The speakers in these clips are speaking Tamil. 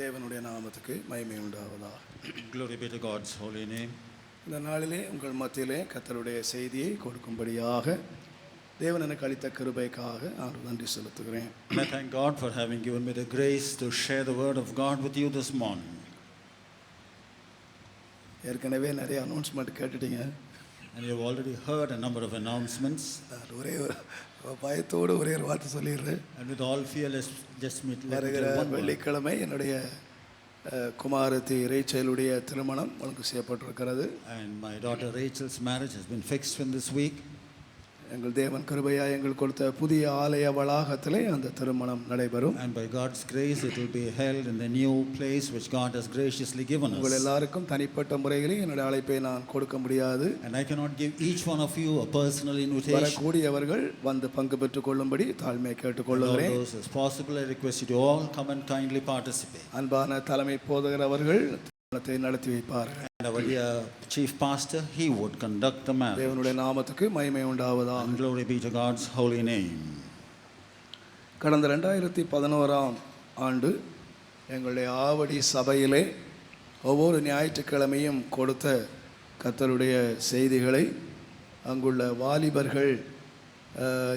தேவனுடைய நாமத்துக்கு மகிமை உண்டாவதாக. Glory be to God's holy name. இந்த நாளிலே உங்கள் மத்தியிலே கர்த்தருடைய செய்தியை கொடுக்கும்படியாக தேவன் எனக்கு அளித்த கிருபைக்காக நான் நன்றி செலுத்துகிறேன். I thank God for having given me the grace to share the word of God with you this morning. ஏற்கனவே நிறைய announcement கேட்டுட்டீங்க. And you have already heard a number of announcements. ஒரே பயத்தோடு ஒரே ஒரு வார்த்தை சொல்லிடுறேன். And with all fear, let's just meet. வருகிற வெள்ளிக்கிழமை என்னுடைய குமாரத்தி ரேச்சலுடைய திருமணம் ஒழுங்கு செய்யப்பட்டிருக்கிறது. And my daughter Rachel's marriage has been fixed in this week. எங்கள் தேவன் கிருபையாய் எங்களுக்கு கொடுத்த புதிய ஆலய வளாகத்திலே அந்த திருமணம் நடைபெறும். And by God's grace it will be held in the new place which God has graciously given us. உங்கள் எல்லாருக்கும் தனிப்பட்ட முறையில் என்னுடைய அழைப்பை நான் கொடுக்க முடியாது. And I cannot give each one of you a personal invitation. வரக்கூடியவர்கள் வந்து பங்கு பெற்றுக் கொள்ளும்படி தாழ்மை கேட்டுக்கொள்கிறேன். Those as possible, I request you to all come and kindly participate. அன்பான தலைமை போதகர் அவர்கள் நடத்தி வைப்பார்கள். And our dear chief pastor, he would conduct the marriage. தேவனுடைய நாமத்துக்கு மகிமை உண்டாவதாக. And glory be to God's holy name. கடந்த 2011ஆம் ஆண்டு எங்களுடைய ஆவடி சபையிலே ஒவ்வொரு ஞாயிற்றுக்கிழமையும் கொடுத்த கர்த்தருடைய செய்திகளை அங்குள்ள வாலிபர்கள்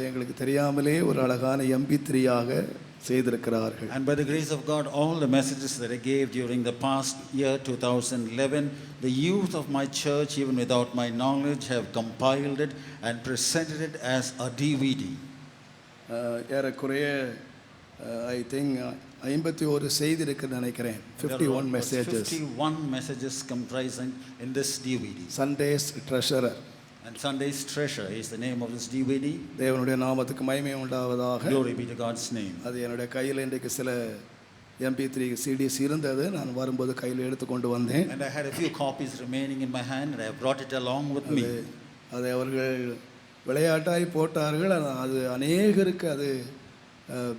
எங்களுக்கு தெரியாமலே ஒரு அழகான MP3ஆக செய்திருக்கிறார்கள். And by the grace of God, all the messages that I gave during the past year 2011, the youth of my church, even without my knowledge, have compiled it and presented it as a DVD. ஏறக்குறைய I think 51 செய்தி இருக்குன்னு நினைக்கிறேன். 51 messages. 51 messages comprising in this DVD. Sunday's Treasurer. And Sunday's Treasure is the name of this DVD. தேவனுடைய நாமத்துக்கு மகிமை உண்டாவதாக. Glory be to God's name. அது என்னுடைய கையில் இன்றைக்கு சில MP3 CDs இருந்தது. நான் வரும்போது கையில் எடுத்துக்கொண்டு வந்தேன். And I had a few copies remaining in my hand and I have brought it along with me. அதை அவர்கள் விளையாட்டாய் போட்டார்கள். அது அநேகருக்கு அது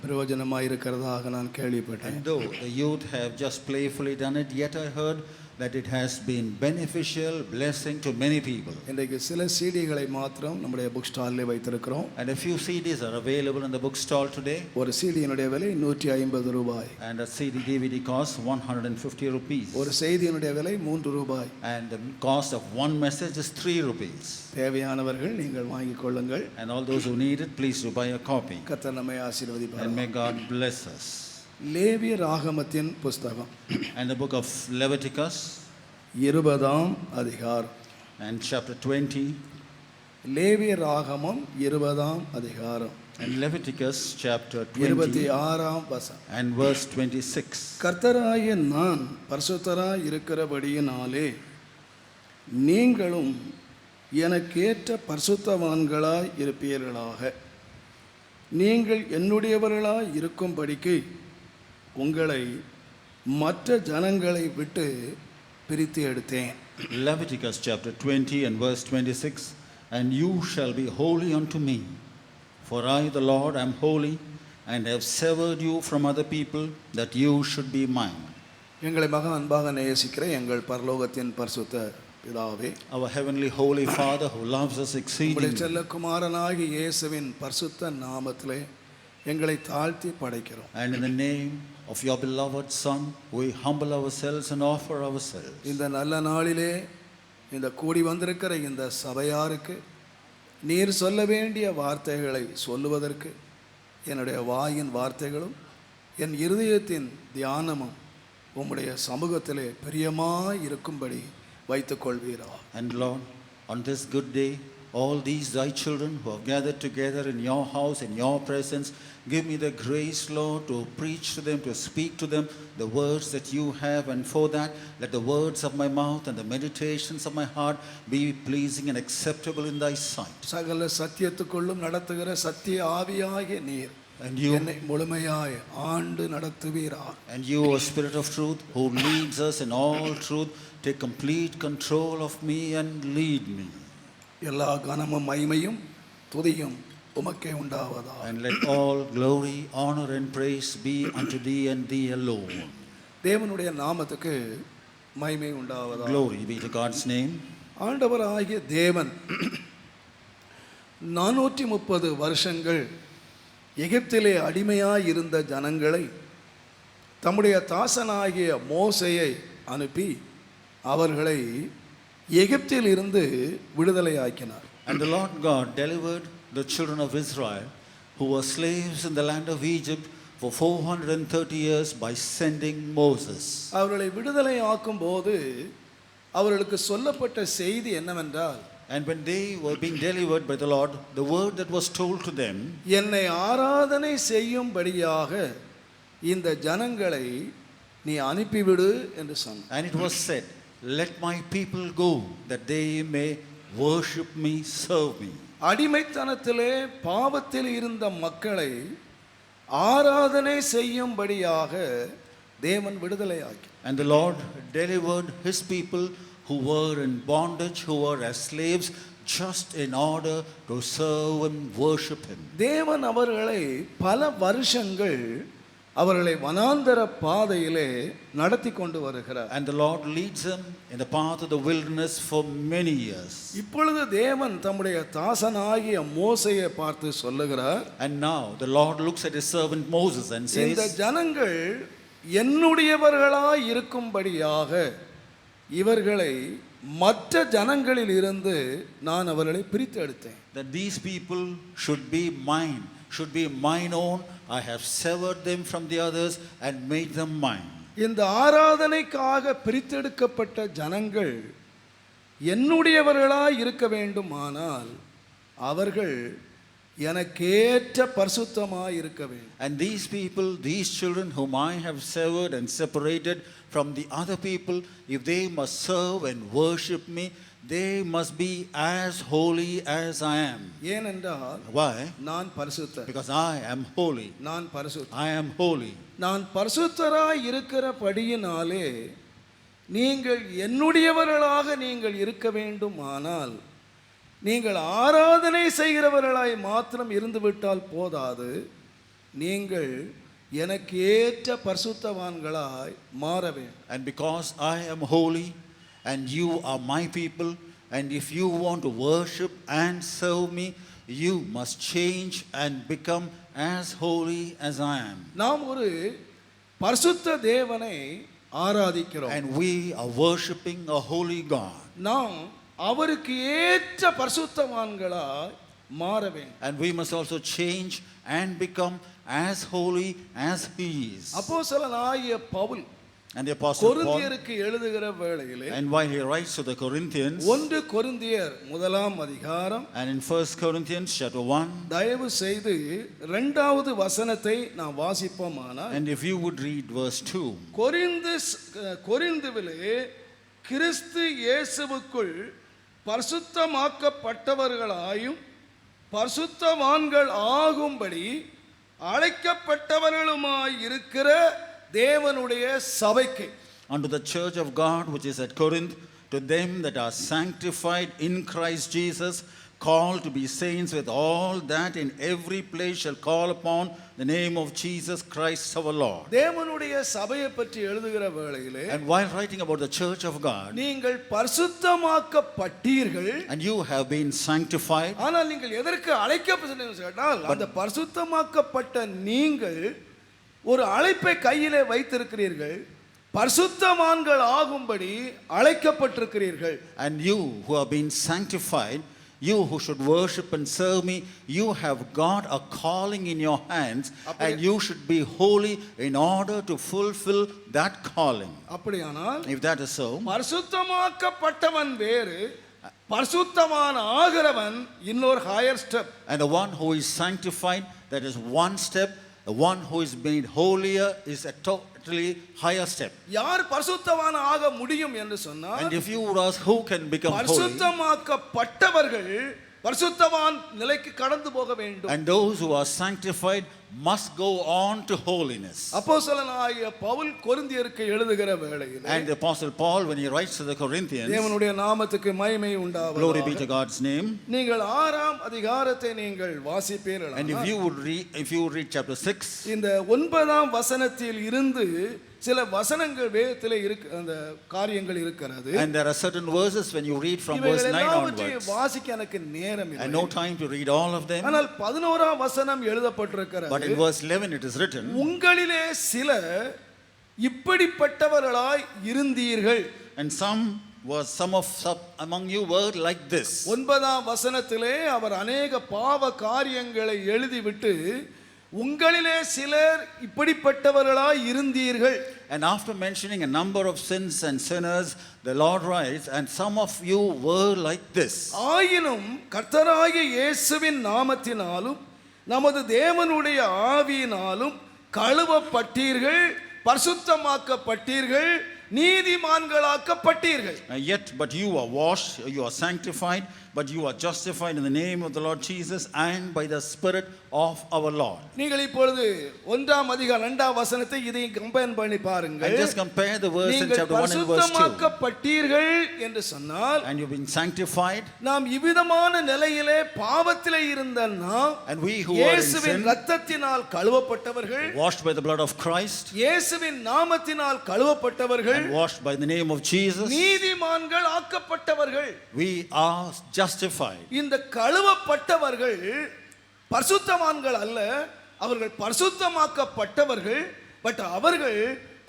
பிரயோஜனமாக இருக்கிறதாக நான் கேள்விப்பட்டேன். And though the youth have just playfully done it, yet I heard that it has been beneficial blessing to many people. இன்றைக்கு சில CDகளை மாத்திரம் நம்முடைய புக் ஸ்டால்லே வைத்திருக்கிறோம். And a few CDs are available in the book stall today. ஒரு CDயினுடைய விலை 150 ரூபாய். And a CD DVD costs 150 rupees. ஒரு செய்தியினுடைய விலை 3 ரூபாய். And the cost of one message is 3 rupees. தேவையானவர்கள் நீங்கள் வாங்கிக் கொள்ளுங்கள். And all those who need it, please do buy a copy. கர்த்தர் நம்மை ஆசீர்வதிப்பார். And may God bless us. லேவிய ராகமத்தின் புஸ்தகம் And the book of Leviticus 20ஆம் அதிகாரம் and chapter 20. லேவிய ராகமம் 20ஆம் அதிகாரம் And Leviticus chapter 20 26ஆம் வசனம் and verse 26. கர்த்தராகிய நான் பரிசுத்தராய் இருக்கிறபடியினாலே நீங்களும் எனக்கேற்ற பரிசுத்தவான்களாய் இருப்பீர்களாக. நீங்கள் என்னுடையவர்களாய் இருக்கும்படிக்கு உங்களை மற்ற ஜனங்களை விட்டு பிரித்து எடுத்தேன். Leviticus chapter 20 and verse 26. And you shall be holy unto me, for I the Lord am holy, and have severed you from other people, that you should be mine. எங்களை மகா அன்பாக நேசிக்கிற எங்கள் பரலோகத்தின் பரிசுத்த பிதாவே, Our heavenly holy Father who loves us exceedingly, செல்ல குமாரனாகிய இயேசுவின் பரிசுத்த நாமத்திலே எங்களை தாழ்த்தி படைக்கிறோம். and in the name of your beloved Son, we humble ourselves and offer ourselves. இந்த நல்ல நாளிலே இந்த கூடி வந்திருக்கிற இந்த சபையாருக்கு நீர் சொல்ல வேண்டிய வார்த்தைகளை சொல்லுவதற்கு என்னுடைய வாயின் வார்த்தைகளும் என் இருதயத்தின் தியானமும் உம்முடைய சமூகத்திலே பிரியமாய் இருக்கும்படி வைத்துக் கொள்வீரா. And Lord, on this good day, all these thy children who have gathered together in your house, in your presence, give me the grace, Lord, to preach to them, to speak to them the words that you have, and for that, let the words of my mouth and the meditations of my heart be pleasing and acceptable in thy sight. சகல சத்தியத்துக்குள்ளும் நடத்துகிற சத்திய ஆவியாகிய நீர் And you, என்னை முழுமையாய் ஆண்டு நடத்துவீரா. and you, O Spirit of truth, who leads us in all truth, take complete control of me and lead me. எல்லா கனமும் மகிமையும் துதியும் உமக்கே உண்டாவதா. And let all glory, honor and praise be unto thee and thee alone. தேவனுடைய நாமத்துக்கு மகிமை உண்டாவதா. Glory be to God's name. ஆண்டவராகிய தேவன் 430 வருஷங்கள் எகிப்திலே அடிமையாய் இருந்த ஜனங்களை தம்முடைய தாசனாகிய மோசேயை அனுப்பி அவர்களை எகிப்தில் இருந்து விடுதலையாக்கினார். And the Lord God delivered the children of Israel who were slaves in the land of Egypt for 430 years by sending Moses. அவர்களை விடுதலையாக்கும் போது அவர்களுக்கு சொல்லப்பட்ட செய்தி என்னவென்றால், And when they were being delivered by the Lord, the word that was told to them, என்னை ஆராதனை செய்யும்படியாக இந்த ஜனங்களை நீ அனுப்பிவிடு என்று சொன்னார். and it was said, let my people go that they may worship me, serve me. அடிமைத்தனத்திலே பாவத்தில் இருந்த மக்களை ஆராதனை செய்யும்படியாக தேவன் விடுதலையாக்கி. And the Lord delivered his people who were in bondage, who were as slaves, just in order to serve and worship him. தேவன் அவர்களை பல வருஷங்கள் அவர்களை வனாந்தர பாதையிலே நடத்தி கொண்டு வருகிறார். And the Lord leads them in the path of the wilderness for many years. இப்பொழுது தேவன் தம்முடைய தாசனாகிய மோசேயை பார்த்து சொல்லுகிறார், And now the Lord looks at his servant Moses and இந்த says, ஜனங்கள் என்னுடையவர்களாய் இருக்கும்படியாக இவர்களை மற்ற ஜனங்களில் இருந்து நான் அவர்களை பிரித்து எடுத்தேன். that these people should be mine, should be mine own. I have severed them from the others and made them mine. இந்த ஆராதனைக்காக பிரித்தெடுக்கப்பட்ட ஜனங்கள் என்னுடையவர்களாய் இருக்க வேண்டுமானால் அவர்கள் எனக்கேற்ற பரிசுத்தமாய் இருக்க வேண்டும். And these people, these children whom I have severed and separated from the other people, if they must serve and worship me, they must be as holy as I am. ஏனென்றால் Why? நான் பரிசுத்தர். Because I am holy. நான் பரிசுத்தர். I am holy. நான் பரிசுத்தராய் இருக்கிறபடியினாலே நீங்கள் என்னுடையவர்களாக நீங்கள் இருக்க வேண்டுமானால் நீங்கள் ஆராதனை செய்கிறவர்களாய் மாத்திரம் இருந்துவிட்டால் போதாது, நீங்கள் எனக்கு ஏற்ற பரிசுத்தவான்களாய் மாற வேண்டும். And because I am holy and you are my people, and if you want to worship and serve me, you must change and become as holy as I am. நாம் ஒரு பரிசுத்த தேவனை ஆராதிக்கிறோம். And we are worshiping a holy God. நாம் அவருக்கு ஏற்ற பரிசுத்தவான்களாய் மாற வேண்டும். And we must also change and become as holy as he is. அப்போஸ்தலனாகிய Pavul And the apostle Paul, கொரிந்தியருக்கு எழுதுகிற வேளையிலே, and while he writes to the Corinthians, 1 கொரிந்தியர் 1 அதிகாரம் and in 1 Corinthians chapter 1, தயவு செய்து 2வது வசனத்தை நாம் வாசிப்போமானால், and if you would read verse 2, கொரிந்துவிலே கிறிஸ்து இயேசுவுக்குள் பரிசுத்தமாக்கப்பட்டவர்களாயும் பரிசுத்தவான்கள் ஆகும்படி அழைக்கப்பட்டவர்களுமாய் இருக்கிற தேவனுடைய சபைக்கு, unto the church of God which is at Corinth, to them that are sanctified in Christ Jesus, called to be saints with all that in every place shall call upon the name of Jesus Christ our Lord. தேவனுடைய சபையை பற்றி எழுதுகிற வேளையிலே, And while writing about the church of God, நீங்கள் பரிசுத்தமாக்கப்பட்டீர்கள், and you have been sanctified, ஆனால் நீங்கள் எதற்கு அழைக்கப்பட்டீர்கள் கேட்டால், அந்த பரிசுத்தமாக்கப்பட்ட நீங்கள் ஒரு அழைப்பை கையிலே வைத்திருக்கிறீர்கள், பரிசுத்தவான்கள் ஆகும்படி அழைக்கப்பட்டிருக்கிறீர்கள். and you who have been sanctified, you who should worship and serve me, you have got a calling in your hands, and you should be holy in order to fulfill that calling. அப்படியானால் If that is so, பரிசுத்தமாக்கப்பட்டவன் வேறு, பரிசுத்தவான் ஆகிறவன் இன்னொரு higher step. and the one who is sanctified, that is one step. The one who is made holier is a totally higher step. யார் பரிசுத்தவான் ஆக முடியும் என்று சொன்னால், And if you would ask who can become holy, பரிசுத்தமாக்கப்பட்டவர்கள் பரிசுத்தவான் நிலைக்கு கடந்து போக வேண்டும். and those who are sanctified must go on to holiness. அப்போஸ்தலனாகிய பவுல் கொரிந்தியருக்கு எழுதுகிற வேளையில், And the apostle Paul, when he writes to the Corinthians, தேவனுடைய நாமத்துக்கு மகிமை உண்டாவதாக, glory be to God's name. நீங்கள் 6ஆம் அதிகாரத்தை நீங்கள் வாசிப்பீர்கள். And if you would read chapter 6, இந்த 9ஆம் வசனத்தில் இருந்து சில வசனங்கள் வேதத்திலே அந்த காரியங்கள் இருக்கிறது. and there are certain verses when you read from verse 9 onwards, வாசிக்க எனக்கு நேரம் இல்லை, and no time to read all of them. ஆனால் 11ஆம் வசனம் எழுதப்பட்டிருக்கிறது. But in verse 11 it is written, உங்களிலே சிலர் இப்படிப்பட்டவர்களாய் இருந்தீர்கள். And some among you were like this. 9ஆம் வசனத்திலே அவர் அநேக பாவ காரியங்களை எழுதிவிட்டு உங்களிலே சிலர் இப்படிப்பட்டவர்களாய் இருந்தீர்கள். And after mentioning a number of sins and sinners, the Lord writes, and some of you were like this. ஆயினும் கர்த்தராகிய இயேசுவின் நாமத்தினாலும் நமது தேவனுடைய ஆவியினாலும் கழுவப்பட்டீர்கள், பரிசுத்தமாக்கப்பட்டீர்கள், நீதிமான்களாக்கப்பட்டீர்கள். Yet but you are washed, you are sanctified, but you are justified in the name of the Lord Jesus and by the Spirit of our Lord. நீங்கள் இப்பொழுது 1ஆம் அதிகாரம் 2ஆம் வசனத்தை இதை கம்பேர் பண்ணி பாருங்கள். And just compare the verse in chapter 1 and verse 2. பரிசுத்தமாக்கப்பட்டீர்கள் என்று சொன்னால், and you've been sanctified, நாம் இவ்விதமான நிலையிலே பாவத்திலே இருந்த நாம், and we who are in இயேசுவின் sin, இரத்தத்தினால் கழுவப்பட்டவர்கள், washed by the blood of Christ, இயேசுவின் நாமத்தினால் கழுவப்பட்டவர்கள், and washed by the name of Jesus, நீதிமான்கள் ஆக்கப்பட்டவர்கள். we are justified. இந்த கழுவப்பட்டவர்கள் பரிசுத்தவான்கள் அல்ல, அவர்கள் பரிசுத்தமாக்கப்பட்டவர்கள். பட் அவர்கள்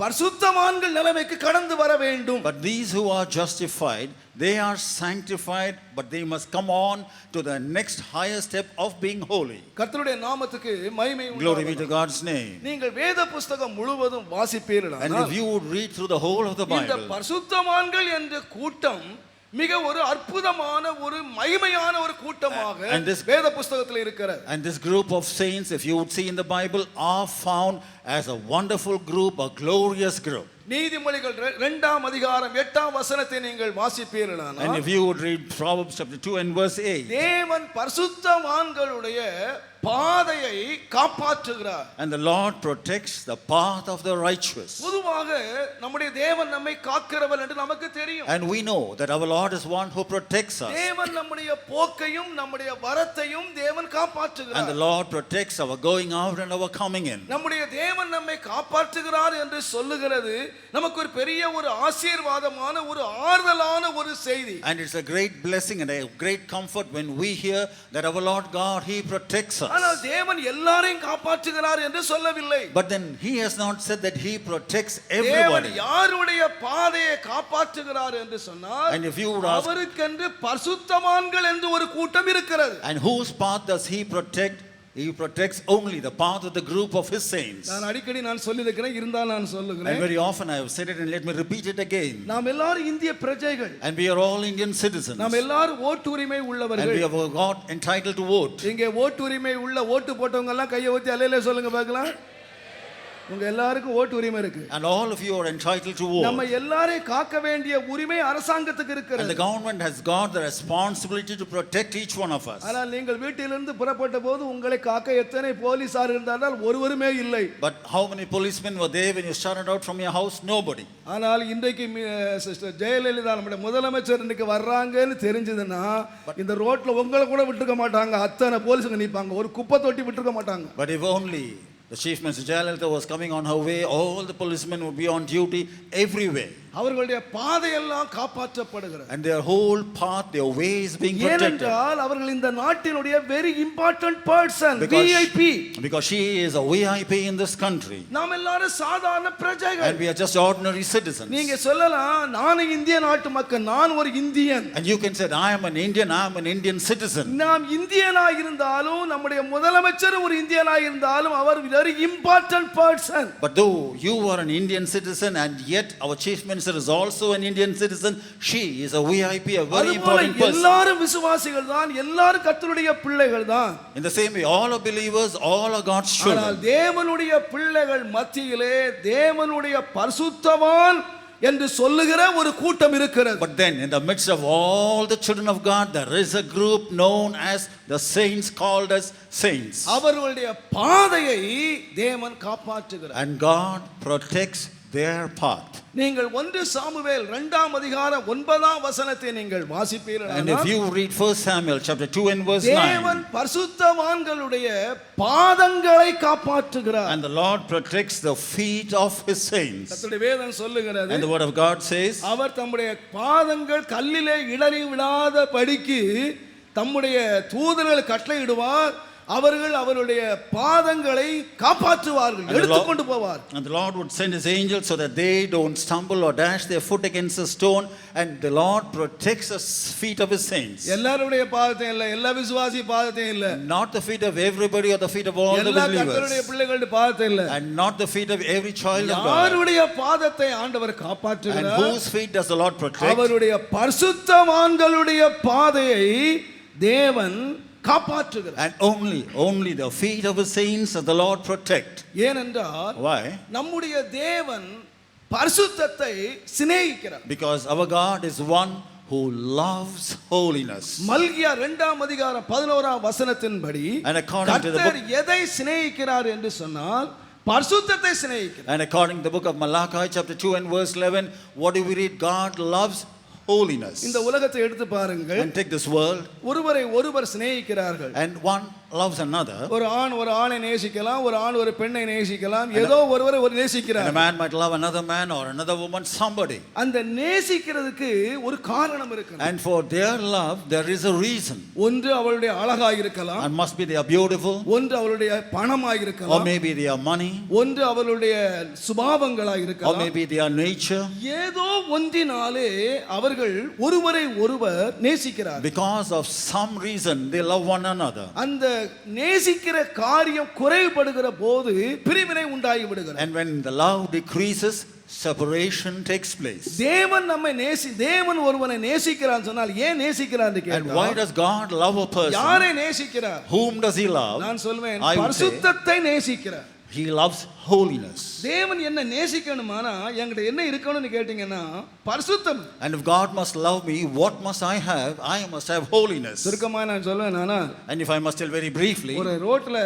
பரிசுத்தவான்கள் நிலைமைக்கு கடந்து வர வேண்டும். But these who are justified, they are sanctified, but they must come on to the next higher step of being holy. கர்த்தருடைய நாமத்துக்கு மகிமை உண்டாவதாக. Glory be to God's name. நீங்கள் வேத புத்தகம் முழுவதும் வாசிப்பீர்களானால், And if you would read through the whole of the இந்த Bible, பரிசுத்தவான்கள் என்ற கூட்டம் மிக ஒரு அற்புதமான ஒரு மகிமையான ஒரு கூட்டமாக வேத புத்தகத்தில் இருக்கிறது. And this group of saints, if you would see in the Bible, are found as a wonderful group, a glorious group. நீதிமொழிகள் 2ஆம் அதிகாரம் 8ஆம் வசனத்தை நீங்கள் வாசிப்பீர்களானால், and if you would read Proverbs chapter 2 and verse 8, தேவன் பரிசுத்தவான்களுடைய பாதையை காப்பாற்றுகிறார். and the Lord protects the path of the righteous. பொதுவாக நம்முடைய தேவன் நம்மை காக்கிறவர் என்று நமக்கு தெரியும். And we know that our Lord is one who protects us. தேவன் நம்முடைய போக்கையும் நம்முடைய வரத்தையும் தேவன் காப்பாற்றுகிறார். And the Lord protects our going out and our coming in. நம்முடைய தேவன் நம்மை காப்பாற்றுகிறார் என்று சொல்லுகிறது நமக்கு ஒரு பெரிய ஒரு ஆசீர்வாதமான ஒரு ஆறுதலான ஒரு செய்தி. And it's a great blessing and a great comfort when we hear that our Lord God, he protects us. ஆனால் தேவன் எல்லாரையும் காப்பாற்றுகிறார் என்று சொல்லவில்லை. But then he has not said that he protects everybody. தேவன் யாருடைய பாதையை காப்பாற்றுகிறார் என்று சொன்னால், and if you would ask, அவருக்கென்று பரிசுத்தவான்கள் என்று ஒரு கூட்டம் இருக்கிறது. and whose path does he protect? He protects only the path of the group of his saints. நான் அடிக்கடி நான் சொல்லியிருக்கிறேன், இருந்தாலும் நான் சொல்லுகிறேன். And very often I have said it, and let me repeat it again. நாம் எல்லாரும் இந்திய பிரஜைகள். And we are all Indian citizens. நாம் எல்லாரும் ஓட்டு உரிமை உள்ளவர்கள். And we have got entitled to vote. இங்கே ஓட்டு உரிமை உள்ள ஓட்டு போட்டவங்க எல்லாம் கையை ஊத்தி அல்லேலூயா சொல்லுங்க பார்க்கலாம். உங்க எல்லாருக்கும் ஓட்டு உரிமை இருக்கு. And all of you are entitled to vote. நம்ம எல்லாரையும் காக்க வேண்டிய உரிமை அரசாங்கத்துக்கு இருக்கிறது. And the government has got the responsibility to protect each one of us. ஆனால் நீங்கள் வீட்டிலிருந்து புறப்பட்ட போது உங்களை காக்க எத்தனை போலீசார் இருந்தார்கள்? ஒருவருமே இல்லை. But how many policemen were there when you started out from your house? Nobody. ஆனால் இன்றைக்கு சிஸ்டர் ஜெயலலிதா நம்முடைய முதலமைச்சர் இன்னைக்கு வர்றாங்கன்னு தெரிஞ்சதுன்னா இந்த ரோட்ல உங்களை கூட விட்டுருக்க மாட்டாங்க. அத்தனை போலீஸுங்க நிப்பாங்க. ஒரு குப்பை தொட்டி விட்டுருக்க மாட்டாங்க. But if only the Chief Minister Jayalalitha was coming on her way, all the policemen would be on duty everywhere. அவர்களுடைய பாதையெல்லாம் காப்பாற்றப்படுகிறது. And their whole path, their way is being protected. ஏனென்றால் அவர்கள் இந்த நாட்டினுடைய very important person, VIP. Because she is a VIP in this country. நாம் எல்லாரும் சாதாரண பிரஜைகள். And we are just ordinary citizens. நீங்க சொல்லலாம், நான் இந்திய நாட்டு மக்கள், நான் ஒரு Indian. And you can say, I am an Indian, I am an Indian citizen. நாம் இந்தியனாய் இருந்தாலும் நம்முடைய முதலமைச்சர் ஒரு இந்தியனாய் இருந்தாலும் அவர் very important person. But though you are an Indian citizen and yet our chief minister is also an Indian citizen, she is a VIP, a very important person. எல்லாரும் விசுவாசிகள் தான், எல்லாரும் கர்த்தருடைய பிள்ளைகள் தான். In the same way, all are believers, all are God's children. ஆனால் தேவனுடைய பிள்ளைகள் மத்தியிலே தேவனுடைய பரிசுத்தவான் என்று சொல்லுகிற ஒரு கூட்டம் இருக்கிறது. But then in the midst of all the children of God, there is a group known as the saints, called as saints. அவர்களுடைய பாதையை தேவன் காப்பாற்றுகிறார். And God protects their path. நீங்கள் 1 சாமுவேல் 2ஆம் அதிகாரம் 9ஆம் வசனத்தை நீங்கள் வாசிப்பீர்கள். And if you read 1 Samuel chapter 2 and verse 9, தேவன் பரிசுத்தவான்களுடைய பாதங்களை காப்பாற்றுகிறார். and the Lord protects the feet of his saints. கர்த்தருடைய வேதம் சொல்லுகிறது, And the word of God says, அவர் தம்முடைய பாதங்கள் கல்லிலே இடறி விடாத படிக்கு தம்முடைய தூதர்கள் கட்டளையிடுவார், அவர்கள் அவருடைய பாதங்களை காப்பாற்றுவார்கள், எடுத்துக்கொண்டு போவார். And the Lord would send his angels so that they don't stumble or dash their foot against a stone, and the Lord protects the feet of his saints. எல்லாருடைய பாதத்தையும் இல்ல, எல்லா விசுவாசி பாதத்தையும் இல்ல, Not the feet of everybody or the feet of all the எல்லா கர்த்தருடைய believers, பிள்ளைகளுடைய பாதத்தையும் இல்ல, and not the feet of every child of God. யாருடைய பாதத்தை ஆண்டவர் And காப்பாற்றுகிறார்? whose feet does the Lord protect? அவருடைய பரிசுத்தவான்களுடைய பாதையை தேவன் காப்பாற்றுகிறார். And only the feet of his saints does the Lord protect. ஏனென்றால் Why? நம்முடைய தேவன் பரிசுத்தத்தை சிநேகிக்கிறார். Because our God is one who loves holiness. மல்கியா 2ஆம் அதிகாரம் 11ஆம் வசனத்தின்படி And according to the கர்த்தர் எதை சிநேகிக்கிறார் என்று சொன்னால் பரிசுத்தத்தை சிநேகிக்கிறார். And according to the book of Malachi chapter 2 and verse 11, what do we read? God loves holiness. இந்த உலகத்தை எடுத்து பாருங்கள். And take this world, ஒருவரை ஒருவர் சிநேகிக்கிறார்கள். and one loves another. ஒரு ஆண் ஒரு ஆணை நேசிக்கலாம், ஒரு ஆண் ஒரு பெண்ணை நேசிக்கலாம், ஏதோ ஒருவரை ஒரு And நேசிக்கிறார். a man might love another man or another woman, somebody. அந்த நேசிக்கிறதுக்கு ஒரு காரணம் இருக்கு. And for their love, there is a reason. ஒன்று அவளுடைய அழகாய் இருக்கலாம், And must be they are beautiful, ஒன்று அவளுடைய பணமாய் or இருக்கலாம், maybe they are money, ஒன்று அவளுடைய சுபாவங்களாய் or இருக்கலாம். maybe they are nature. ஏதோ ஒன்றினாலே அவர்கள் ஒருவரை ஒருவர் நேசிக்கிறார்கள். Because of some reason, they love one another. அந்த நேசிக்கிற காரியம் குறைபடுகிற போது பிரிவினை உண்டாகி விடுகிறது. And when the love decreases, separation takes place. தேவன் நம்மை தேவன் ஒருவனை நேசிக்கிறான் சொன்னால் ஏன் நேசிக்கிறான்னு And கேட்டா, why does God love a person? யாரை நேசிக்கிறார்? Whom does he love? நான் சொல்வேன் I would say பரிசுத்தத்தை நேசிக்கிறார். he loves holiness. தேவன் என்ன நேசிக்கணுமானா என்கிட்ட என்ன இருக்கணும்னு கேட்டீங்கன்னா பரிசுத்தம். And if God must love me, what must I have? I must have holiness. சுருக்கமா நான் சொல்வேன் நானா, And if I must tell very briefly, ஒரு ரோட்ல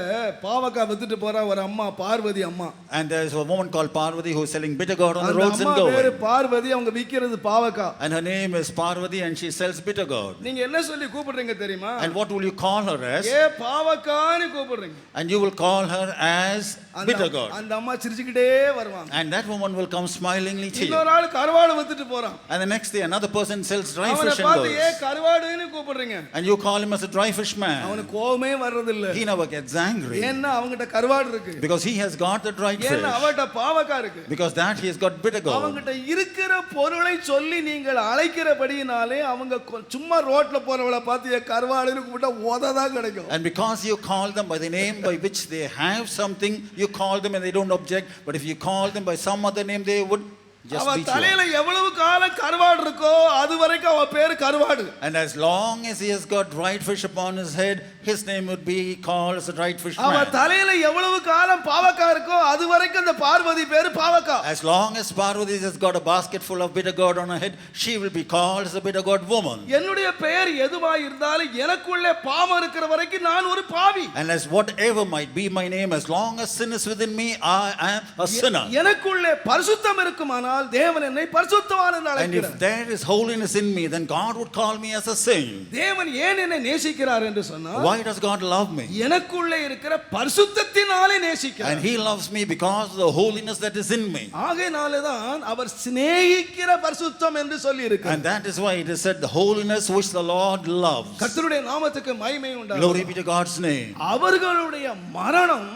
பாவக்காய் வித்துட்டு போற ஒரு அம்மா, பார்வதி அம்மா. and there is a woman called Parvati who is selling bitter gourd on the அந்த roads in அம்மா பேரு Goa. பார்வதி, அவங்க விக்கிறது பாவக்காய். And her name is Parvati and she sells bitter gourd. நீங்க என்ன சொல்லி கூப்பிடுறீங்க தெரியுமா? And what will you call her as? ஏ பாவக்காய்னு கூப்பிடுறீங்க. And you will call her as bitter gourd. அந்த அம்மா சிரிச்சுக்கிட்டே வருவாங்க. And that woman will come smilingly to you. இன்னொரு ஆள் கருவாடு வித்துட்டு போறான். And the next day another person sells dry அவனை fish and பார்த்து ஏ goes. கருவாடுன்னு கூப்பிடுறீங்க. And you call him as a dry fish man. அவனுக்கு கோவமே வர்றது இல்ல. He never gets angry. ஏன்னா அவங்கிட்ட கருவாடு இருக்கு. Because he has got the dried fish. ஏன்னா அவட்ட பாவக்காய் இருக்கு. Because that he has got bitter gourd. அவங்கிட்ட இருக்கிற பொருளை சொல்லி நீங்கள் அழைக்கிறபடியினாலே அவங்க சும்மா ரோட்ல போறவளை பார்த்து ஏ கருவாடுன்னு கூப்பிட்டா உததான் கிடைக்கும். And because you call them by the name by which they have something, you call them and they don't object. But if you call them by some other name, they would just அவ beat you தலையில up. எவ்வளவு காலம் கருவாடு இருக்கோ அது வரைக்கும் அவ பேரு கருவாடு. And as long as he has got dried fish upon his head, his name would be called as a dried fish அவ man. தலையில எவ்வளவு காலம் பாவக்காய் இருக்கோ அது வரைக்கும் அந்த பார்வதி பேரு பாவக்காய். As long as Parvati has got a basket full of bitter gourd on her head, she will be called as a bitter gourd woman. என்னுடைய பெயர் எதுவாய் இருந்தாலும் எனக்குள்ளே பாவம் இருக்கிற வரைக்கும் நான் ஒரு பாவி. And as whatever might be my name, as long as sin is within me, I am a sinner. எனக்குள்ளே பரிசுத்தம் இருக்குமானால் தேவன் என்னை பரிசுத்தவான் என்று And if அழைக்கிறார். there is holiness in me, then God would call me as a saint. தேவன் ஏன் என்னை நேசிக்கிறார் என்று சொன்னால் Why does God love me? எனக்குள்ளே இருக்கிற பரிசுத்தத்தினாலே நேசிக்கிறார். And he loves me because of the holiness that is in me. ஆகையினாலே தான் அவர் சிநேகிக்கிற பரிசுத்தம் என்று சொல்லி இருக்கிறார். And that is why it is said the holiness which the Lord loves. கர்த்தருடைய நாமத்துக்கு மகிமை உண்டாகட்டும். Glory be to God's name. அவர்களுடைய மரணம்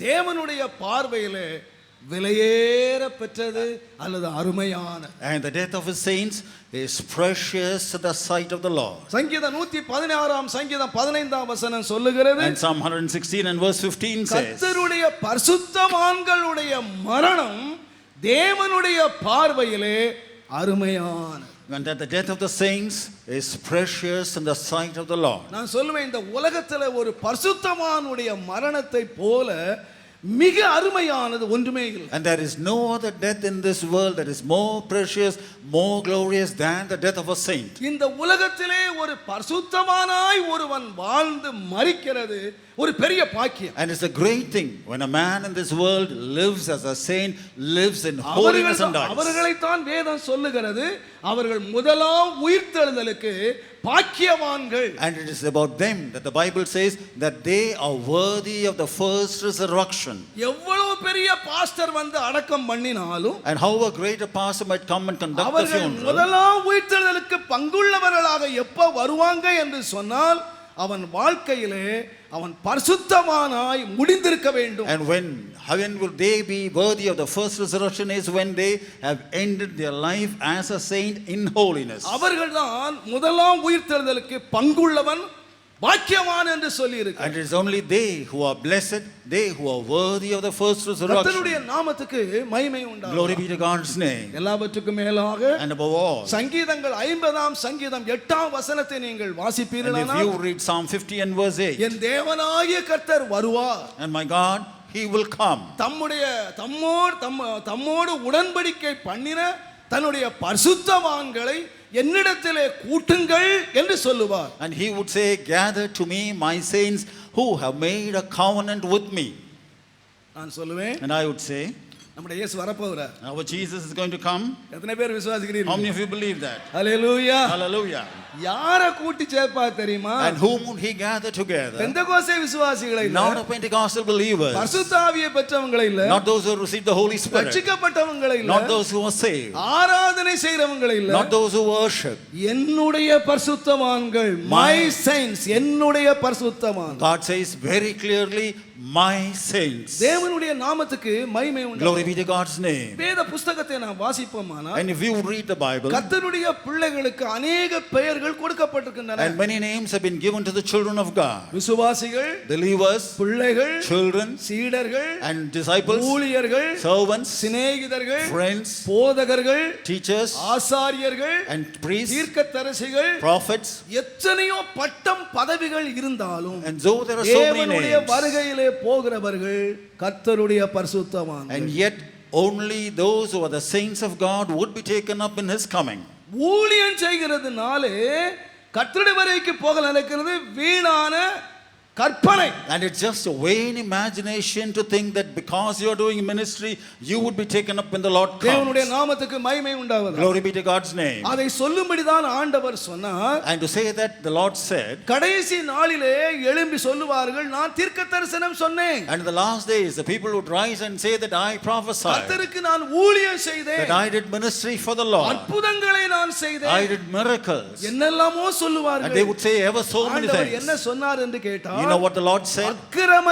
தேவனுடைய பார்வையிலே விலையேற பெற்றது அல்லது அருமையான. And the death of his saints is precious in the sight of the Lord. சங்கீதம் 116 சங்கீதம் 15 வசனம் சொல்லுகிறது. And Psalm 116 and verse 15 says, கர்த்தருடைய பரிசுத்தவான்களுடைய மரணம் தேவனுடைய பார்வையிலே அருமையான. and that the death of the saints is precious in the sight of the Lord. நான் சொல்லுவேன் இந்த உலகத்துல ஒரு பரிசுத்தவானுடைய மரணத்தை போல மிக அருமையானது ஒன்றுமே இல்லை. And there is no other death in this world that is more precious, more glorious than the death of a saint. இந்த உலகத்திலே ஒரு பரிசுத்தமானாய் ஒருவன் வாழ்ந்து மரிக்கிறது ஒரு பெரிய பாக்கியம். And it's a great thing when a man in this world lives as a saint, lives in holiness and dies. அவர்களைத்தான் வேதம் சொல்லுகிறது அவர்கள் முதலாம் உயிர்த்தெழுதலுக்கு பாக்கியவான்கள். And it is about them that the Bible says that they are worthy of the first resurrection. எவ்வளவு பெரிய பாஸ்டர் வந்து அடக்கம் பண்ணினாலும் And however great a pastor might come and conduct the அவர்கள் funeral, முதலாம் உயிர்த்தெழுதலுக்கு பங்குள்ளவர்களாக எப்ப வருவாங்க என்று சொன்னால் அவன் வாழ்க்கையிலே அவன் பரிசுத்தவானாய் முடிந்திருக்க வேண்டும். And when will they be worthy of the first resurrection is when they have ended their life as a saint in holiness. அவர்கள்தான் முதலாம் உயிர்த்தெழுதலுக்கு பங்குள்ளவன் பாக்கியவான் என்று சொல்லி இருக்கு. And it is only they who are blessed, they who are worthy of the first resurrection. கர்த்தருடைய நாமத்துக்கு மகிமை உண்டாகட்டும். Glory be to God's name. எல்லாவற்றுக்கும் மேலாக And above all, சங்கீதங்கள் 50ஆம் சங்கீதம் 8ஆம் வசனத்தை நீங்கள் and வாசிப்பீர்களானால், if you read Psalm 50 and verse 8, என் தேவனாகிய கர்த்தர் வருவார், and my God, he will come. தம்மோடு உடன்படிக்கை பண்ணின தன்னுடைய பரிசுத்தவான்களை என்னிடத்திலே கூட்டுங்கள் என்று சொல்லுவார். And he would say, gather to me my saints who have made a covenant with me. நான் சொல்லுவேன், And I would say, நம்முடைய இயேசு வரப்போகிறார். our Jesus is going to come. எத்தனை பேர் How விசுவாசிக்கிறீர்கள்? many of you believe that? Hallelujah. Hallelujah. யாரை கூட்டி சேர்ப்பா தெரியுமா? And whom would he gather together? பெந்தெகோஸ்தே விசுவாசிகளை இல்ல, Not the Pentecostal believers, பரிசுத்த ஆவியை பெற்றவங்களை இல்ல, not those who received the Holy Spirit, ரட்சிக்கப்பட்டவங்களை இல்ல, not those who are saved, ஆராதனை செய்றவங்களை இல்ல, not those who worship. என்னுடைய பரிசுத்தவான்கள், my saints, என்னுடைய பரிசுத்தவான்கள். God says very clearly, my saints. தேவனுடைய நாமத்துக்கு மகிமை உண்டாகட்டும். Glory be to God's name. வேத புத்தகத்தை நாம் வாசிப்போமானால், And if you read the Bible, கர்த்தருடைய பிள்ளைகளுக்கு अनेक பெயர்கள் கொடுக்கப்பட்டிருக்கின்றன. and many names have been given to the children of God, விசுவாசிகள், believers, பிள்ளைகள், children, சீடர்கள், and disciples, ஊழியர்கள், servants, சிநேகிதர்கள், friends, போதகர்கள், teachers, ஆசாரியர்கள், and priests, தீர்க்கதரிசிகள், prophets. எத்தனையோ பட்டம் பதவிகள் இருந்தாலும், And though there are so many தேவனுடைய names, வருகையிலே போகிறவர்கள் கர்த்தருடைய பரிசுத்தவான்கள். and yet only those who are the saints of God would be taken up in his coming. ஊழியம் செய்கிறதுனாலே கர்த்தருடைய வருகைக்கு போக நடக்கிறது வீணான கற்பனை. And it's just a vain imagination to think that because you are doing ministry, you would be taken up when the Lord தேவனுடைய comes. நாமத்துக்கு மகிமை உண்டாவதாக. Glory be to God's name. அதை சொல்லும்படிதான் ஆண்டவர் சொன்னார். And to say that the Lord said, கடைசி நாளிலே எழும்பி சொல்லுவார்கள், நான் தீர்க்க தரிசனம் சொன்னேன். and in the last days the people would rise and say that I prophesied, கர்த்தருக்கு நான் ஊழியம் செய்தேன், that I did ministry for the Lord, அற்புதங்களை நான் செய்தேன், I did miracles. என்னெல்லாமோ சொல்லுவார்கள். And they would say ever so many ஆண்டவர் என்ன things. சொன்னார் என்று கேட்டால், You know what the Lord said? அக்கிரம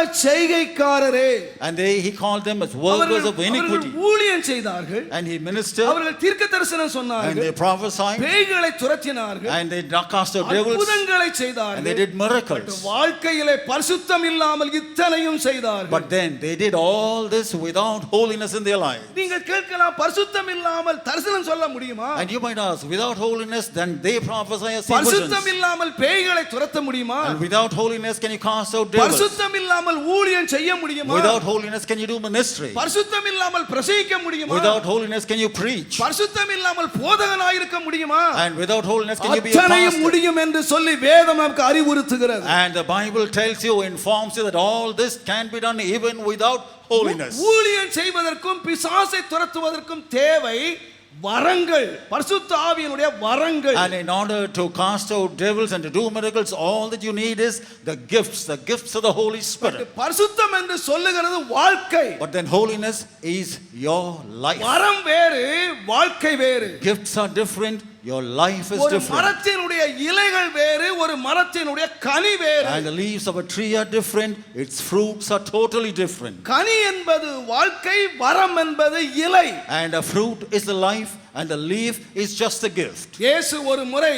செய்கைக்காரரே. And he called them as workers of iniquity. ஊழியம் செய்தார்கள், And he ministered, அவர்கள் தீர்க்க தரிசனம் and சொன்னார்கள், they prophesied, பேய்களை துரத்தினார்கள், and they cast out devils, அற்புதங்களை and they செய்தார்கள். did miracles. வாழ்க்கையிலே பரிசுத்தம் இல்லாமல் இத்தனையும் செய்தார்கள். But then they did all this without holiness in their life. நீங்கள் கேட்கலாம், பரிசுத்தம் இல்லாமல் தரிசனம் சொல்ல முடியுமா? And you might ask, without holiness, then they prophesy as see பரிசுத்தம் visions. இல்லாமல் பேய்களை துரத்த முடியுமா? And without holiness, can you cast out devils? பரிசுத்தம் இல்லாமல் ஊழியம் செய்ய முடியுமா? Without holiness, can you do ministry? பரிசுத்தம் இல்லாமல் பிரசங்கிக்க முடியுமா? Without holiness, can you preach? பரிசுத்தம் இல்லாமல் போதகனாய் இருக்க முடியுமா? And without holiness, can you be a அத்தனையும் pastor? முடியும் என்று சொல்லி வேதம் நமக்கு அறிவுறுத்துகிறது. And the Bible tells you, informs you that all this can be done even without holiness. ஊழியம் செய்வதற்கும் பிசாசை துரத்துவதற்கும் தேவை வரங்கள், பரிசுத்த ஆவியினுடைய வரங்கள். And in order to cast out devils and to do miracles, all that you need is the gifts of the Holy Spirit. பரிசுத்தம் என்று சொல்லுகிறது வாழ்க்கை. But then holiness is your life. வரம் வேறு, வாழ்க்கை வேறு. Gifts are different, your life is ஒரு different. மரத்தினுடைய இலைகள் வேறு, ஒரு மரத்தினுடைய கனி வேறு. And the leaves of a tree are different, its fruits are totally different. கனி என்பது வாழ்க்கை, வரம் என்பது இலை. And a fruit is the life, and the leaf is just a gift. இயேசு ஒரு முறை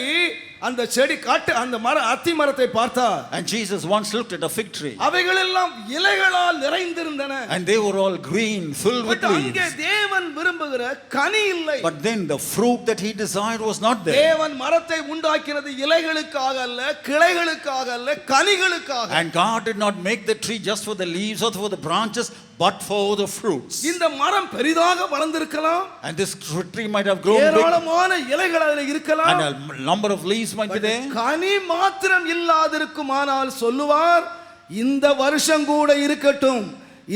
அந்த செடி காட்டு அந்த அத்தி மரத்தை பார்த்தார். And Jesus once looked at a fig tree, அவைகள் எல்லாம் இலைகளால் நிறைந்திருந்தன. and they were all green, filled with அங்கே leaves. தேவன் விரும்புகிற கனி இல்லை. But then the fruit that he desired was not there. தேவன் மரத்தை உண்டாக்கினது இலைகளுக்காக அல்ல, கிளைகளுக்காக அல்ல, கனிகளுக்காக. And God did not make the tree just for the leaves or for the branches, but for the fruits. இந்த மரம் பெரிதாக வளர்ந்திருக்கலாம், And this tree might have grown big, ஏராளமான இலைகள் அதில் இருக்கலாம், and a number of leaves might be there. கனி மாத்திரம் இல்லாதிருக்குமானால் சொல்லுவார், இந்த வருஷம் கூட இருக்கட்டும்,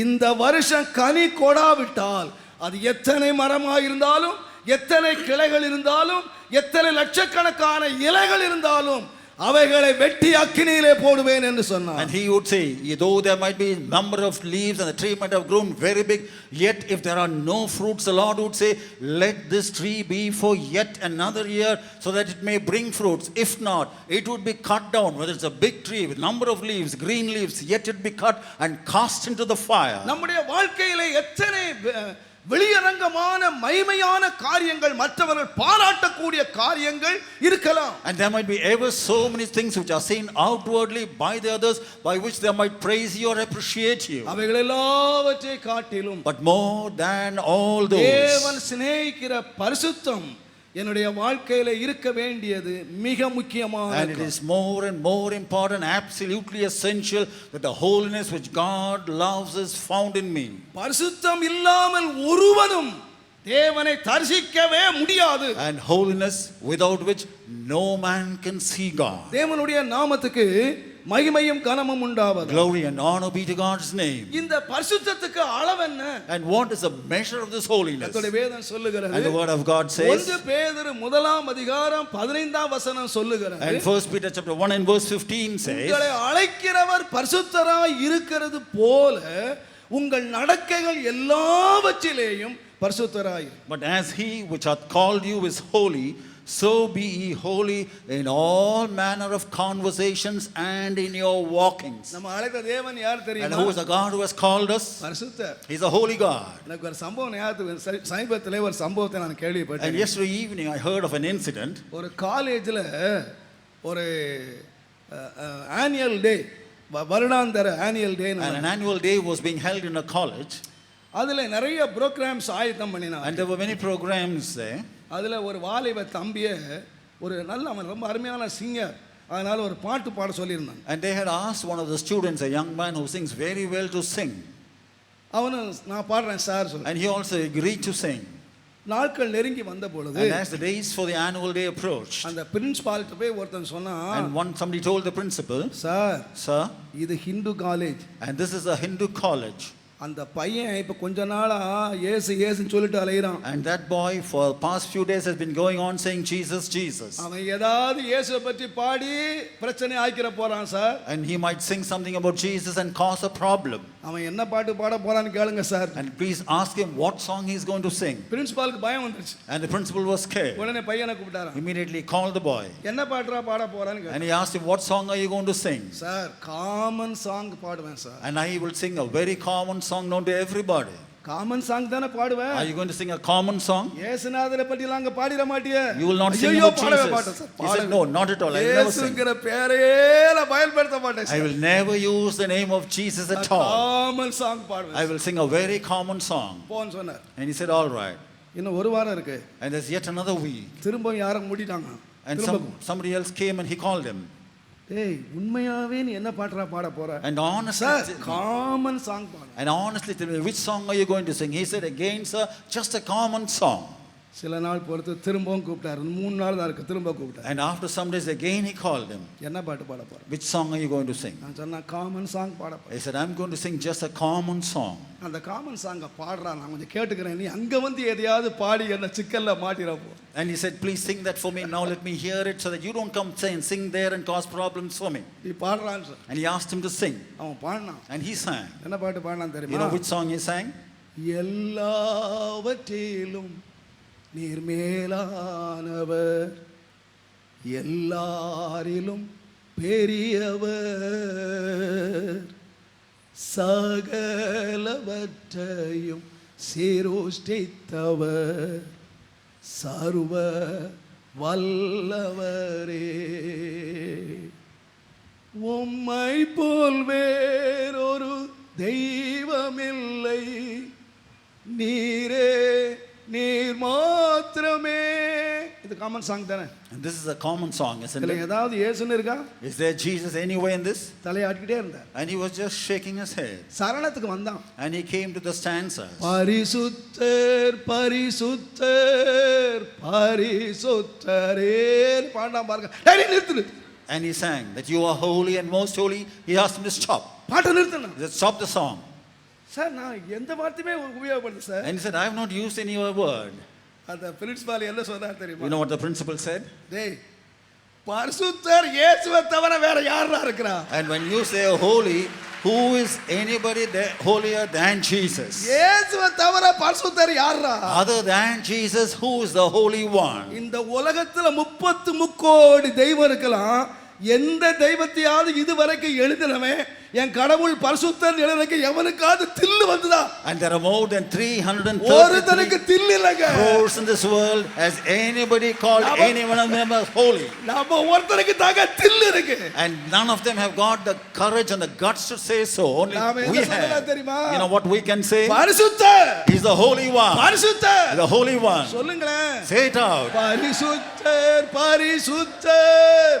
இந்த வருஷம் கனி கொடாவிட்டால் அது எத்தனை மரமாக இருந்தாலும், எத்தனை கிளைகள் இருந்தாலும், எத்தனை லட்சக்கணக்கான இலைகள் இருந்தாலும், அவைகளை வெட்டி அக்கினியிலே போடுவேன் என்று சொன்னார். And he would say, though there might be number of leaves and the tree might have grown very big, yet if there are no fruits, the Lord would say, let this tree be for yet another year, so that it may bring fruits. If not, it would be cut down. Whether it's a big tree with number of leaves, green leaves, yet it be cut and cast into the fire. நம்முடைய வாழ்க்கையிலே எத்தனை வெளியரங்கமான மகிமையான காரியங்கள், மற்றவர்கள் பாராட்டக்கூடிய காரியங்கள் இருக்கலாம். And there might be ever so many things which are seen outwardly by the others, by which they might praise you or appreciate you. அவைகள் எல்லாவற்றை காட்டிலும் But more than all those, தேவன் சிநேகிக்கிற பரிசுத்தம் என்னுடைய வாழ்க்கையில இருக்க வேண்டியது மிக முக்கியமான. and it is more and more important, absolutely essential, that the holiness which God loves is found in me. பரிசுத்தம் இல்லாமல் ஒருவனும் தேவனை தரிசிக்கவே முடியாது. And holiness without which no man can see God. தேவனுடைய நாமத்துக்கு மகிமையும் கனமும் உண்டாவது. Glory and honor be to God's name. இந்த பரிசுத்தத்துக்கு அளவு என்ன? And what is the measure of this holiness? கர்த்தருடைய வேதம் சொல்லுகிறது. And the word of God says, 1 பேதுரு முதலாம் அதிகாரம் 15ஆம் வசனம் சொல்லுகிறது. and 1 Peter chapter 1 and verse 15 says, உங்களை அழைக்கிறவர் பரிசுத்தராய் இருக்கிறது போல உங்கள் நடக்கைகள் எல்லாவற்றிலேயும் பரிசுத்தராய். but as he which hath called you is holy, so be ye holy in all manner of conversations and in your walkings. நம்ம அழைத்த தேவன் யார் தெரியுமா? And who is the God who has called us? பரிசுத்தர். He is a holy God. எனக்கு ஒரு சம்பவம் ஞாபகத்துக்கு சமீபத்திலே ஒரு சம்பவத்தை நான் And கேள்விப்பட்டேன். yesterday evening I heard of an incident. ஒரு காலேஜில் ஒரு ஆனுவல் டே, வருடாந்திர annual day, And an annual day was being held in a college. அதில் நிறைய ப்ரோக்ராம்ஸ் ஆயத்தம் பண்ணினாங்க. And there were many programs there. அதில் ஒரு வாலிப தம்பியை ஒரு நல்ல, அவன் ரொம்ப அருமையான சிங்கர், அதனால் ஒரு பாட்டு பாட சொல்லியிருந்தாங்க. And they had asked one of the students, a young man who sings very well, to sing. அவனு நான் பாடுறேன் சார் சொல்ல. And he also agreed to sing. நாட்கள் நெருங்கி வந்த பொழுது, And as the days for the annual day approached, அந்த பிரின்சிபால்கிட்ட போய் ஒருத்தன் சொன்னா, and somebody told the principal, sir sir, இது Hindu college, and this is a Hindu college. அந்த பையன் இப்போ கொஞ்ச நாளா ஏசுன்னு சொல்லிட்டு அலையிறான். And that boy for the past few days has been going on saying Jesus, Jesus. அவன் ஏதாவது இயேசுவை பற்றி பாடி பிரச்சனை ஆக்கிற போறான் sir. And he might sing something about Jesus and cause a problem. அவன் என்ன பாட்டு பாட போறான்னு கேளுங்க sir. And please ask him what song he is going to sing. பிரின்சிபாலுக்கு பயம் வந்துருச்சு. And the principal was scared. உடனே பையனை கூப்பிட்டாராம். Immediately called the boy. என்ன பாட்டுறா பாட போறான்னு கேட்டான். And he asked him, what song are you going to sing? Sir common song பாடுவேன் sir. And I will sing a very common song known to everybody. Common song தானே பாடுவேன். Are you going to sing a common song? இயேசுநாதரை பத்தி எல்லாம் அங்க பாடிர மாட்டியே. You will not sing about Jesus. He said, no, not at all. I will never sing. இயேசுங்கிற பெயரையே நான் பயன்படுத்த மாட்டேன். I will never use the name of Jesus at all. Common song பாடுவேன். I will sing a very common song. போன்னு சொன்னார். And he said, all right. இன்னும் ஒரு வாரம் இருக்கு. And there's yet another week. திரும்ப யாரும் மூடிட்டாங்க. And somebody else came and he called him. டேய் உண்மையாவே நீ என்ன பாட்டுறா பாட போற? And honestly, காமன் சாங் பாடு. and honestly tell me, which song are you going to sing? He said, again sir, just a common song. சில நாள் பொறுத்து திரும்பவும் கூப்பிட்டாரு. 3 நாள் தான் இருக்கு, திரும்ப கூப்பிட்டாரு. And after some days again he called him. என்ன பாட்டு பாட போற? Which song are you going to sing? நான் சொன்னா காமன் சாங் பாட போறேன். He said, I'm going to sing just a common song. அந்த காமன் சாங்க பாடுறா, நான் கொஞ்சம் கேட்டுக்கிறேன். நீ அங்க வந்து எதையாவது பாடி என்ன சிக்கல்ல மாட்டிர போ. And he said, please sing that for me. Now let me hear it so that you don't come and sing there and cause problems for me. நீ பாடுறான்னு சொல். And he asked him to sing. அவன் பாடினான். And he sang. என்ன பாட்டு பாடினான் தெரியுமா? You know which song he sang? எல்லாவற்றிலும் நீர் மேலானவர், எல்லாரிலும் பெரியவர், சகலவற்றையும் சிருஷ்டித்தவர், சர்வ வல்லவரே, உம்மை போல் வேறொரு தெய்வமில்லை, நீரே நீர் மாத்திரமே. இது காமன் சாங் தானே? And this is a common song, isn't it? ஏதாவது இயேசுன்னு இருக்கா? Is there Jesus anywhere in this? தலையாட்டிக்கிட்டே இருந்தார். And he was just shaking his head. சரணத்துக்கு வந்தான். And he came to the stanzas. பரிசுத்தர் பரிசுத்தர் பரிசுத்தரே பாடாம பாருங்க. டேய் நிறுத்து. And he sang that you are holy and most holy. He asked him to stop. பாட்டை நிறுத்துனா. He said, stop the song. Sir நான் எந்த வார்த்தையுமே உபயோகப்படுது sir. And he said, I have not used any word. அந்த பிரின்சிபால் என்ன சொன்னார் தெரியுமா? You know what the principal said? டேய் பரிசுத்தர் இயேசுவை தவிர வேற யாரா இருக்கிறா? And when you say holy, who is anybody holier than Jesus? இயேசுவை தவிர பரிசுத்தர் யாரா? Other than Jesus, who is the Holy One? இந்த உலகத்துல 33 கோடி தெய்வம் இருக்கலாம். எந்த தெய்வத்தையாவது இதுவரைக்கும் எழுதினவன் என் கடவுள் பரிசுத்தர் எழுதுறதுக்கு எவனுக்காவது தில்லு வந்துதா? And there are more than 333 ஒருத்தனுக்கு தில்லு இல்லங்க. crores in this world. Has anybody called any one of them as holy? நம்ம ஒருத்தனுக்கு தாங்க தில்லு இருக்கு. And none of them have got the courage and the guts to say so. Only we have. You know what we can say? பரிசுத்தர். He's the Holy One. பரிசுத்தர். The Holy One. சொல்லுங்களேன். Say it out. பரிசுத்தர், பரிசுத்தர்,